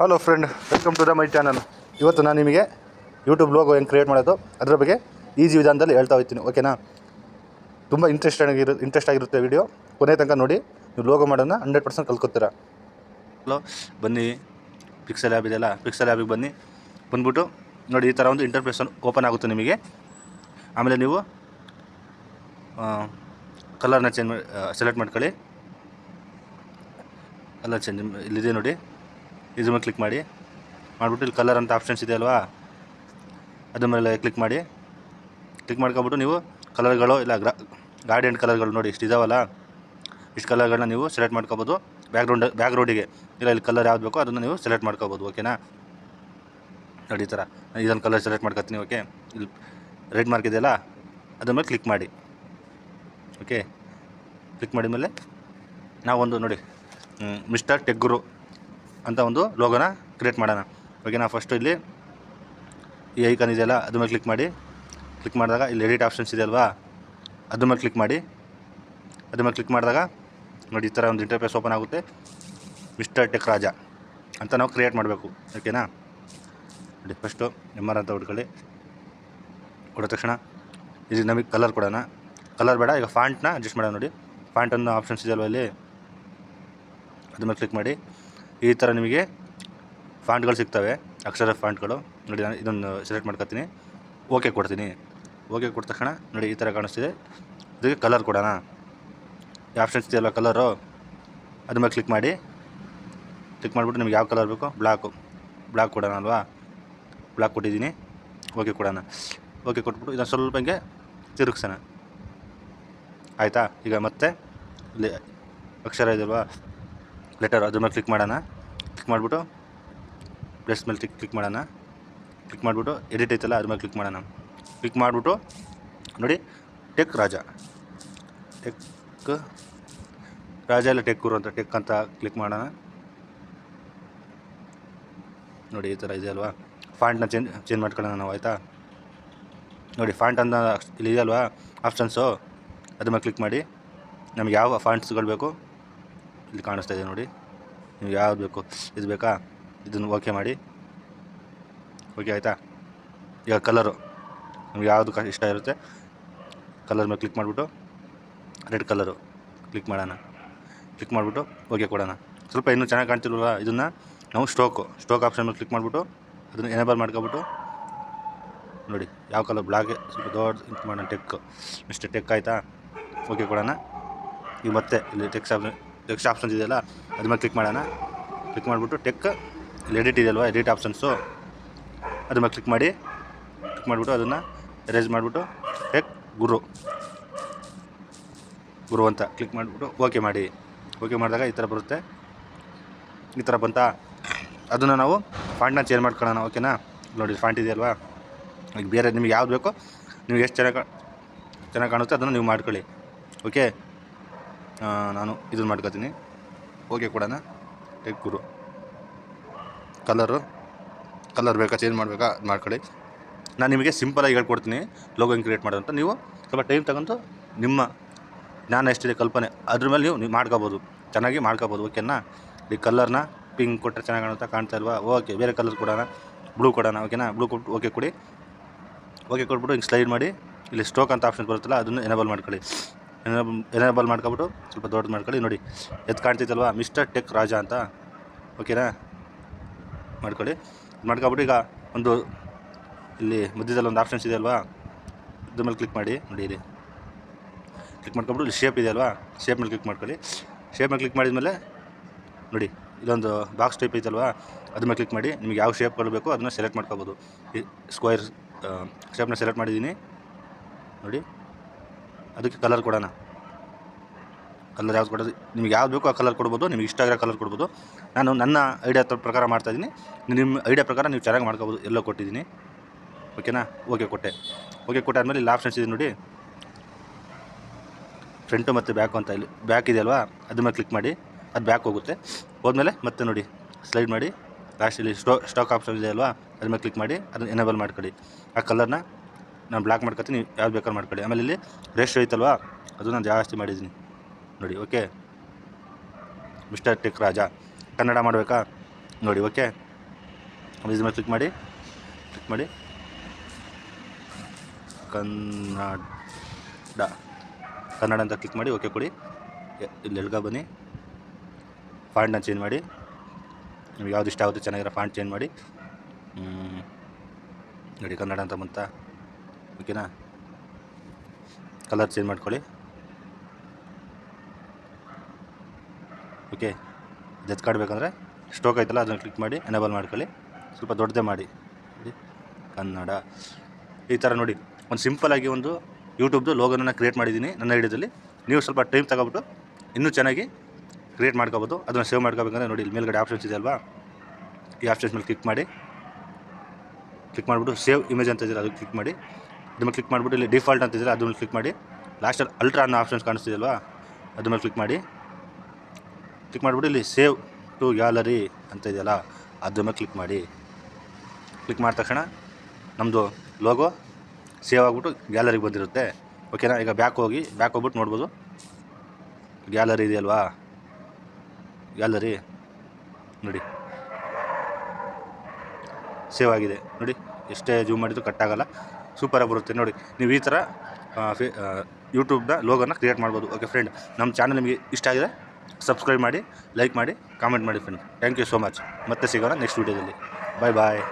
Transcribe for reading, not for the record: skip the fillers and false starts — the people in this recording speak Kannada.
Hello friend, welcome to the my channel. ಇವತ್ತು ನಾನು ನಿಮಗೆ ಯೂಟ್ಯೂಬ್ ಲೋಗೋ ಹೆಂಗೆ ಕ್ರಿಯೇಟ್ ಮಾಡೋದು ಅದರ ಬಗ್ಗೆ ಈಸಿ ವಿಧಾನದಲ್ಲಿ ಹೇಳ್ತಾ ಹೋಗ್ತೀನಿ. ಓಕೆನಾ? ತುಂಬ ಇಂಟ್ರೆಸ್ಟ್ ಆಗಿರುತ್ತೆ ವಿಡಿಯೋ. ಕೊನೆ ತನಕ ನೋಡಿ, ನೀವು ಲೋಗೋ ಮಾಡೋದನ್ನ 100% ಕಲ್ತ್ಕೊತೀರಾ. ಹಲೋ, ಬನ್ನಿ. ಪಿಕ್ಸೆಲ್ ಆ್ಯಪ್ ಇದೆಯಲ್ಲ, ಪಿಕ್ಸೆಲ್ ಆ್ಯಪಿಗೆ ಬಂದ್ಬಿಟ್ಟು ನೋಡಿ, ಈ ಥರ ಒಂದು ಇಂಟರ್ಫೇಸ್ ಓಪನ್ ಆಗುತ್ತೆ ನಿಮಗೆ. ಆಮೇಲೆ ನೀವು ಕಲರ್ನ ಸೆಲೆಕ್ಟ್ ಮಾಡ್ಕೊಳ್ಳಿ. ಕಲರ್ ಚೇಂಜ್ ಇಲ್ಲಿದೆ ನೋಡಿ, ಇದ್ರ ಮೇಲೆ ಕ್ಲಿಕ್ ಮಾಡಿಬಿಟ್ಟು ಇಲ್ಲಿ ಕಲರ್ ಅಂತ ಆಪ್ಷನ್ಸ್ ಇದೆ ಅಲ್ವಾ, ಅದ್ರ ಮೇಲೆ ಕ್ಲಿಕ್ ಮಾಡ್ಕೊಬಿಟ್ಟು ನೀವು ಕಲರ್ಗಳು ಇಲ್ಲ ಗಾರ್ಡಿಯನ್ ಕಲರ್ಗಳು ನೋಡಿ ಇಷ್ಟು ಇದಾವಲ್ಲ, ಇಷ್ಟು ಕಲರ್ಗಳನ್ನ ನೀವು ಸೆಲೆಕ್ಟ್ ಮಾಡ್ಕೋಬೋದು. ಬ್ಯಾಕ್ಗ್ರೌಂಡಿಗೆ ಇಲ್ಲ ಇಲ್ಲಿ ಕಲರ್ ಯಾವ್ದು ಬೇಕೋ ಅದನ್ನು ನೀವು ಸೆಲೆಕ್ಟ್ ಮಾಡ್ಕೋಬೋದು. ಓಕೆನಾ? ನೋಡಿ ಈ ಥರ ಇದೊಂದು ಕಲರ್ ಸೆಲೆಕ್ಟ್ ಮಾಡ್ಕೊತೀನಿ. ಓಕೆ, ಇಲ್ಲಿ ರೆಡ್ ಮಾರ್ಕ್ ಇದೆಯಲ್ಲ, ಅದ್ರ ಮೇಲೆ ಕ್ಲಿಕ್ ಮಾಡಿ. ಓಕೆ, ಕ್ಲಿಕ್ ಮಾಡಿದ ಮೇಲೆ ನಾವೊಂದು ನೋಡಿ ಮಿಸ್ಟರ್ ಟೆಕ್ ಗುರು ಅಂತ ಒಂದು ಲೋಗೋನ ಕ್ರಿಯೇಟ್ ಮಾಡೋಣ. ಓಕೆನಾ? ಫಸ್ಟು ಇಲ್ಲಿ ಈ ಐಕಾನ್ ಇದೆಯಲ್ಲ, ಅದ್ರ ಮೇಲೆ ಕ್ಲಿಕ್ ಮಾಡಿದಾಗ ಇಲ್ಲಿ ಎಡಿಟ್ ಆಪ್ಷನ್ಸ್ ಇದೆ ಅಲ್ವಾ, ಅದ್ರ ಮೇಲೆ ಕ್ಲಿಕ್ ಮಾಡಿದಾಗ ನೋಡಿ ಈ ಥರ ಒಂದು ಇಂಟರ್ಫೇಸ್ ಓಪನ್ ಆಗುತ್ತೆ. ಮಿಸ್ಟರ್ ಟೆಕ್ ರಾಜ ಅಂತ ನಾವು ಕ್ರಿಯೇಟ್ ಮಾಡಬೇಕು. ಓಕೆನಾ? ನೋಡಿ, ಫಸ್ಟು MR ಅಂತ ಹೊಡ್ಕೊಳ್ಳಿ. ಹೊಡೆದ ತಕ್ಷಣ ಇದು ನಮಗೆ ಕಲರ್ ಕೊಡೋಣ. ಕಲರ್ ಬೇಡ, ಈಗ ಫಾಂಟ್ನ ಅಡ್ಜಸ್ಟ್ ಮಾಡೋಣ. ನೋಡಿ, ಫಾಂಟ್ ಅನ್ನೋ ಆಪ್ಷನ್ಸ್ ಇದೆಯಲ್ವ ಇಲ್ಲಿ, ಅದ್ರ ಮೇಲೆ ಕ್ಲಿಕ್ ಮಾಡಿ. ಈ ಥರ ನಿಮಗೆ ಫಾಂಟ್ಗಳು ಸಿಗ್ತವೆ, ಅಕ್ಷರ ಫಾಂಟ್ಗಳು. ನೋಡಿ, ನಾನು ಇದನ್ನು ಸೆಲೆಕ್ಟ್ ಮಾಡ್ಕೊತೀನಿ. ಓಕೆ ಕೊಡ್ತೀನಿ. ಓಕೆ ಕೊಟ್ಟ ತಕ್ಷಣ ನೋಡಿ ಈ ಥರ ಕಾಣಿಸ್ತಿದೆ. ಇದಕ್ಕೆ ಕಲರ್ ಕೊಡೋಣ. ಈ ಆಪ್ಷನ್ಸ್ ಇದೆಯಲ್ವ ಕಲರು, ಅದ್ರ ಮೇಲೆ ಕ್ಲಿಕ್ ಮಾಡಿಬಿಟ್ಟು ನಿಮ್ಗೆ ಯಾವ ಕಲರ್ ಬೇಕೋ ಬ್ಲ್ಯಾಕ್ ಕೊಡೋಣ ಅಲ್ವಾ, ಬ್ಲ್ಯಾಕ್ ಕೊಟ್ಟಿದ್ದೀನಿ. ಓಕೆ ಕೊಡೋಣ. ಓಕೆ ಕೊಟ್ಬಿಟ್ಟು ಇದನ್ನು ಸ್ವಲ್ಪ ಹಿಂಗೆ ತಿರುಗಿಸೋಣ. ಆಯಿತಾ? ಈಗ ಮತ್ತೆ ಇಲ್ಲಿ ಅಕ್ಷರ ಇದೆಯಲ್ವಾ, ಲೆಟರ್, ಅದ್ರ ಮೇಲೆ ಕ್ಲಿಕ್ ಮಾಡೋಣ. ಕ್ಲಿಕ್ ಮಾಡಿಬಿಟ್ಟು ಪ್ಲಸ್ ಮೇಲೆ ಕ್ಲಿಕ್ ಮಾಡೋಣ. ಕ್ಲಿಕ್ ಮಾಡಿಬಿಟ್ಟು ಎಡಿಟ್ ಐತಲ್ಲ, ಅದ್ರ ಮೇಲೆ ಕ್ಲಿಕ್ ಮಾಡೋಣ. ಕ್ಲಿಕ್ ಮಾಡಿಬಿಟ್ಟು ನೋಡಿ ಟೆಕ್ ರಾಜ ಇಲ್ಲ ಟೆಕ್ ಗುರು ಅಂತ ಟೆಕ್ ಅಂತ ಕ್ಲಿಕ್ ಮಾಡೋಣ. ನೋಡಿ ಈ ಥರ ಇದೆ ಅಲ್ವಾ, ಫಾಂಟ್ನ ಚೇಂಜ್ ಮಾಡ್ಕೊಳ್ಳೋಣ ನಾವು. ಆಯಿತಾ? ನೋಡಿ, ಫಾಂಟ್ ಅಂತ ಇಲ್ಲಿ ಇದೆ ಅಲ್ವಾ ಆಪ್ಷನ್ಸು, ಅದ್ರ ಮೇಲೆ ಕ್ಲಿಕ್ ಮಾಡಿ. ನಮ್ಗೆ ಯಾವ ಫಾಂಟ್ಸ್ಗಳು ಬೇಕು ಇಲ್ಲಿ ಕಾಣಿಸ್ತಾ ಇದೆ ನೋಡಿ, ನಿಮ್ಗೆ ಯಾವ್ದು ಬೇಕು, ಇದು ಬೇಕಾ, ಇದನ್ನು ಓಕೆ ಮಾಡಿ. ಓಕೆ ಆಯಿತಾ? ಈಗ ಕಲರು ನಿಮ್ಗೆ ಯಾವುದು ಇಷ್ಟ ಇರುತ್ತೆ ಕಲರ್ ಮೇಲೆ ಕ್ಲಿಕ್ ಮಾಡಿಬಿಟ್ಟು ರೆಡ್ ಕಲರು ಕ್ಲಿಕ್ ಮಾಡೋಣ. ಕ್ಲಿಕ್ ಮಾಡಿಬಿಟ್ಟು ಓಕೆ ಕೊಡೋಣ. ಸ್ವಲ್ಪ ಇನ್ನೂ ಚೆನ್ನಾಗಿ ಕಾಣ್ತಿಲ್ವಲ್ಲ, ಇದನ್ನು ನಾವು ಸ್ಟೋಕ್ ಆಪ್ಷನ್ ಮೇಲೆ ಕ್ಲಿಕ್ ಮಾಡಿಬಿಟ್ಟು ಅದನ್ನು ಎನೇಬಲ್ ಮಾಡ್ಕೊಬಿಟ್ಟು ನೋಡಿ ಯಾವ ಕಲರ್ ಬ್ಲಾಕ್ ಸ್ವಲ್ಪ ದೊಡ್ಡ ಇಂಕ್ ಮಾಡೋಣ. Mister tech. ಆಯಿತಾ? ಓಕೆ ಕೊಡೋಣ. ಈಗ ಮತ್ತೆ ಇಲ್ಲಿ ಟೆಕ್ಸ್ಟ್ ಆಪ್ಷನ್ಸ್ ಇದೆಯಲ್ಲ, ಅದ್ರ ಮೇಲೆ ಕ್ಲಿಕ್ ಮಾಡೋಣ. ಕ್ಲಿಕ್ ಮಾಡಿಬಿಟ್ಟು ಇಲ್ಲಿ ಎಡಿಟ್ ಇದೆಯಲ್ವ, ಎಡಿಟ್ ಆಪ್ಷನ್ಸು, ಅದ್ರ ಮೇಲೆ ಕ್ಲಿಕ್ ಮಾಡಿಬಿಟ್ಟು ಅದನ್ನು ಎರೇಸ್ ಮಾಡಿಬಿಟ್ಟು ಟೆಕ್ ಗುರು ಅಂತ ಕ್ಲಿಕ್ ಮಾಡಿಬಿಟ್ಟು ಓಕೆ ಮಾಡಿ. ಓಕೆ ಮಾಡಿದಾಗ ಈ ಥರ ಬರುತ್ತೆ. ಈ ಥರ ಬಂತಾ? ಅದನ್ನು ನಾವು ಫಾಂಟ್ನ ಚೇಂಜ್ ಮಾಡ್ಕೊಳ್ಳೋಣ. ಓಕೆನಾ? ನೋಡಿ ಫಾಂಟ್ ಇದೆಯಲ್ವಾ, ಈಗ ಬೇರೆ ನಿಮಗೆ ಯಾವ್ದು ಬೇಕೋ, ನಿಮ್ಗೆ ಎಷ್ಟು ಚೆನ್ನಾಗಿ ಕಾಣುತ್ತೆ ಅದನ್ನು ನೀವು ಮಾಡ್ಕೊಳ್ಳಿ. ಓಕೆ, ನಾನು ಇದನ್ನು ಮಾಡ್ಕೊತೀನಿ. ಓಕೆ ಕೊಡೋಣ. ಟೆಕ್ ಗುರು. ಕಲರ್ ಬೇಕಾ, ಚೇಂಜ್ ಮಾಡಬೇಕಾ, ಅದು ಮಾಡ್ಕೊಳ್ಳಿ. ನಾನು ನಿಮಗೆ ಸಿಂಪಲಾಗಿ ಹೇಳ್ಕೊಡ್ತೀನಿ ಲೋಗೋ ಹೆಂಗೆ ಕ್ರಿಯೇಟ್ ಮಾಡೋದು ಅಂತ. ನೀವು ಸ್ವಲ್ಪ ಟೈಮ್ ತಗೊಂಡು ನಿಮ್ಮ ಜ್ಞಾನ ಎಷ್ಟಿದೆ ಕಲ್ಪನೆ ಅದ್ರ ಮೇಲೆ ನೀವು ಮಾಡ್ಕೋಬೋದು, ಚೆನ್ನಾಗಿ ಮಾಡ್ಕೋಬೋದು. ಓಕೆನಾ? ಈ ಕಲರ್ನ ಪಿಂಕ್ ಕೊಟ್ಟರೆ ಚೆನ್ನಾಗಿ ಕಾಣ್ತಾ ಇಲ್ವಾ? ಓಕೆ, ಬೇರೆ ಕಲರ್ ಕೊಡೋಣ, ಬ್ಲೂ ಕೊಡೋಣ. ಓಕೆನಾ? ಬ್ಲೂ ಕೊಟ್ಟು ಓಕೆ ಕೊಡಿ. ಓಕೆ ಕೊಟ್ಬಿಟ್ಟು ಹಿಂಗೆ ಸ್ಲೈಡ್ ಮಾಡಿ, ಇಲ್ಲಿ ಸ್ಟೋಕ್ ಅಂತ ಆಪ್ಷನ್ ಬರುತ್ತಲ್ಲ, ಅದನ್ನು ಎನೇಬಲ್ ಮಾಡ್ಕೊಳ್ಳಿ. ಎನೇಬಲ್ ಮಾಡ್ಕೊಬಿಟ್ಟು ಸ್ವಲ್ಪ ದೊಡ್ಡದು ಮಾಡ್ಕೊಳ್ಳಿ. ನೋಡಿ ಎದ್ದು ಕಾಣ್ತೈತಲ್ವಾ, ಮಿಸ್ಟರ್ ಟೆಕ್ ರಾಜ ಅಂತ. ಓಕೆನಾ? ಮಾಡ್ಕೊಬಿಟ್ಟು ಈಗ ಒಂದು ಇಲ್ಲಿ ಮಧ್ಯದಲ್ಲಿ ಒಂದು ಆಪ್ಷನ್ಸ್ ಇದೆ ಅಲ್ವಾ, ಇದ್ರ ಮೇಲೆ ಕ್ಲಿಕ್ ಮಾಡಿ. ನೋಡಿ ಇಲ್ಲಿ ಕ್ಲಿಕ್ ಮಾಡ್ಕೊಬಿಟ್ಟು ಇಲ್ಲಿ ಶೇಪ್ ಇದೆ ಅಲ್ವಾ, ಶೇಪ್ ಮೇಲೆ ಕ್ಲಿಕ್ ಮಾಡ್ಕೊಳ್ಳಿ. ಶೇಪ್ ಮೇಲೆ ಕ್ಲಿಕ್ ಮಾಡಿದ್ಮೇಲೆ ನೋಡಿ ಇಲ್ಲೊಂದು ಬಾಕ್ಸ್ ಟೈಪ್ ಐತಲ್ವಾ, ಅದ್ರ ಮೇಲೆ ಕ್ಲಿಕ್ ಮಾಡಿ. ನಿಮಗೆ ಯಾವ ಶೇಪ್ಗಳು ಬೇಕೋ ಅದನ್ನು ಸೆಲೆಕ್ಟ್ ಮಾಡ್ಕೋಬೋದು. ಈ ಸ್ಕ್ವೇರ್ ಶೇಪ್ನ ಸೆಲೆಕ್ಟ್ ಮಾಡಿದ್ದೀನಿ ನೋಡಿ. ಅದಕ್ಕೆ ಕಲರ್ ಕೊಡೋಣ. ಕಲರ್ ಯಾವ್ದು ಕೊಡೋದು, ನಿಮ್ಗೆ ಯಾವ್ದು ಬೇಕೋ ಆ ಕಲರ್ ಕೊಡ್ಬೋದು, ನಿಮ್ಗೆ ಇಷ್ಟ ಆಗಿರೋ ಕಲರ್ ಕೊಡ್ಬೋದು. ನಾನು ನನ್ನ ಐಡಿಯಾ ಪ್ರಕಾರ ಮಾಡ್ತಾಯಿದ್ದೀನಿ. ನಿಮ್ಮ ಐಡಿಯಾ ಪ್ರಕಾರ ನೀವು ಚೆನ್ನಾಗಿ ಮಾಡ್ಕೋಬೋದು. ಎಲ್ಲೋ ಕೊಟ್ಟಿದ್ದೀನಿ. ಓಕೆನಾ? ಓಕೆ ಕೊಟ್ಟಾದ್ಮೇಲೆ ಇಲ್ಲಿ ಆಪ್ಷನ್ಸ್ ಇದೆ ನೋಡಿ, ಫ್ರಂಟು ಮತ್ತು ಬ್ಯಾಕು ಅಂತ. ಇಲ್ಲಿ ಬ್ಯಾಕ್ ಇದೆಯಲ್ವಾ, ಅದ್ರ ಮೇಲೆ ಕ್ಲಿಕ್ ಮಾಡಿ. ಅದು ಬ್ಯಾಕ್ ಹೋಗುತ್ತೆ. ಹೋದ್ಮೇಲೆ ಮತ್ತೆ ನೋಡಿ ಸ್ಲೈಡ್ ಮಾಡಿ, ಲಾಸ್ಟಲ್ಲಿ ಸ್ಟಾಕ್ ಆಪ್ಷನ್ ಇದೆ ಅಲ್ವಾ, ಅದ್ರ ಮೇಲೆ ಕ್ಲಿಕ್ ಮಾಡಿ. ಅದನ್ನು ಎನೇಬಲ್ ಮಾಡ್ಕೊಳ್ಳಿ. ಆ ಕಲರ್ನ ನಾನು ಬ್ಲ್ಯಾಕ್ ಮಾಡ್ಕೊತೀನಿ, ನೀವು ಯಾವ್ದು ಬೇಕಾದ್ರೂ ಮಾಡ್ಕೊಳ್ಳಿ. ಆಮೇಲೆ ಇಲ್ಲಿ ರೇಷಿಯೋ ಐತಲ್ವಾ, ಅದು ನಾನು ಜಾಸ್ತಿ ಮಾಡಿದ್ದೀನಿ ನೋಡಿ. ಓಕೆ, ಮಿಸ್ಟರ್ ಟೆಕ್ ರಾಜ ಕನ್ನಡ ಮಾಡಬೇಕಾ ನೋಡಿ. ಓಕೆ, ಇದ್ರ ಮೇಲೆ ಕ್ಲಿಕ್ ಮಾಡಿ ಕನ್ನಡ ಅಂತ ಕ್ಲಿಕ್ ಮಾಡಿ ಓಕೆ ಕೊಡಿ. ಇಲ್ಲಿ ಎಳ್ಗ ಬನ್ನಿ, ಫಾಂಟ್ನ ಚೇಂಜ್ ಮಾಡಿ, ನಿಮ್ಗೆ ಯಾವ್ದು ಇಷ್ಟ ಆಗುತ್ತೆ ಚೆನ್ನಾಗಿರೋ ಫಾಂಟ್ ಚೇಂಜ್ ಮಾಡಿ. ನೋಡಿ ಕನ್ನಡ ಅಂತ ಬಂತ, ಓಕೆನಾ. ಕಲರ್ ಚೇಂಜ್ ಮಾಡ್ಕೊಳ್ಳಿ. ಓಕೆ, ಜತ್ಕಾಡ್ಬೇಕಂದ್ರೆ ಸ್ಟೋಕ್ ಆಯ್ತಲ್ಲ ಅದನ್ನು ಕ್ಲಿಕ್ ಮಾಡಿ ಎನೇಬಲ್ ಮಾಡ್ಕೊಳ್ಳಿ. ಸ್ವಲ್ಪ ದೊಡ್ಡದೇ ಮಾಡಿ ಕನ್ನಡ. ಈ ಥರ ನೋಡಿ ಒಂದು ಸಿಂಪಲಾಗಿ ಒಂದು ಯೂಟ್ಯೂಬ್ದು ಲೋಗೋನ ಕ್ರಿಯೇಟ್ ಮಾಡಿದ್ದೀನಿ ನನ್ನ ಐಡಿಯಾದಲ್ಲಿ. ನೀವು ಸ್ವಲ್ಪ ಟೈಮ್ ತಗೊಬಿಟ್ಟು ಇನ್ನೂ ಚೆನ್ನಾಗಿ ಕ್ರಿಯೇಟ್ ಮಾಡ್ಕೋಬೋದು. ಅದನ್ನು ಸೇವ್ ಮಾಡ್ಕೋಬೇಕಂದ್ರೆ ನೋಡಿ ಇಲ್ಲಿ ಮೇಲ್ಗಡೆ ಆಪ್ಷನ್ಸ್ ಇದೆ ಅಲ್ವಾ, ಈ ಆಪ್ಷನ್ಸ್ ಮೇಲೆ ಕ್ಲಿಕ್ ಮಾಡಿಬಿಟ್ಟು ಸೇವ್ ಇಮೇಜ್ ಅಂತ ಇದ್ದರೆ ಅದಕ್ಕೆ ಕ್ಲಿಕ್ ಮಾಡಿ. ಅದ್ರ ಮೇಲೆ ಕ್ಲಿಕ್ ಮಾಡಿಬಿಟ್ಟು ಇಲ್ಲಿ ಡಿಫಾಲ್ಟ್ ಅಂತ ಇದ್ದರೆ ಅದ್ರ ಮೇಲೆ ಕ್ಲಿಕ್ ಮಾಡಿ. ಲಾಸ್ಟಲ್ಲಿ ಅಲ್ಟ್ರಾ ಅನ್ನೋ ಆಪ್ಷನ್ಸ್ ಕಾಣಿಸ್ತಿದೆಯಲ್ವಾ, ಅದ್ರ ಮೇಲೆ ಕ್ಲಿಕ್ ಮಾಡಿಬಿಟ್ಟು ಇಲ್ಲಿ ಸೇವ್ ಟು ಗ್ಯಾಲರಿ ಅಂತ ಇದೆಯಲ್ಲ ಅದ್ರ ಮೇಲೆ ಕ್ಲಿಕ್ ಮಾಡಿ. ಕ್ಲಿಕ್ ಮಾಡಿದ ತಕ್ಷಣ ನಮ್ಮದು ಲೋಗೋ ಸೇವ್ ಆಗಿಬಿಟ್ಟು ಗ್ಯಾಲರಿಗೆ ಬಂದಿರುತ್ತೆ. ಓಕೆನಾ. ಈಗ ಬ್ಯಾಕ್ ಹೋಗ್ಬಿಟ್ಟು ನೋಡ್ಬೋದು, ಗ್ಯಾಲರಿ ಇದೆಯಲ್ವಾ, ಗ್ಯಾಲರಿ ನೋಡಿ ಸೇವ್ ಆಗಿದೆ. ನೋಡಿ ಎಷ್ಟೇ ಜೂಮ್ ಮಾಡಿದ್ರು ಕಟ್ಟಾಗಲ್ಲ, ಸೂಪರಾಗಿ ಬರುತ್ತೆ. ನೋಡಿ ನೀವು ಈ ಥರ ಯೂಟ್ಯೂಬ್ನ ಲೋಗೋನ ಕ್ರಿಯೇಟ್ ಮಾಡ್ಬೋದು. ಓಕೆ ಫ್ರೆಂಡ್, ನಮ್ಮ ಚಾನಲ್ ನಿಮಗೆ ಇಷ್ಟ ಆಗಿದೆ ಸಬ್ಸ್ಕ್ರೈಬ್ ಮಾಡಿ, ಲೈಕ್ ಮಾಡಿ, ಕಾಮೆಂಟ್ ಮಾಡಿ friend. Thank you so much. ಮತ್ತೆ ಸಿಗೋಣ ನೆಕ್ಸ್ಟ್ ವೀಡಿಯೋದಲ್ಲಿ. ಬಾಯ್.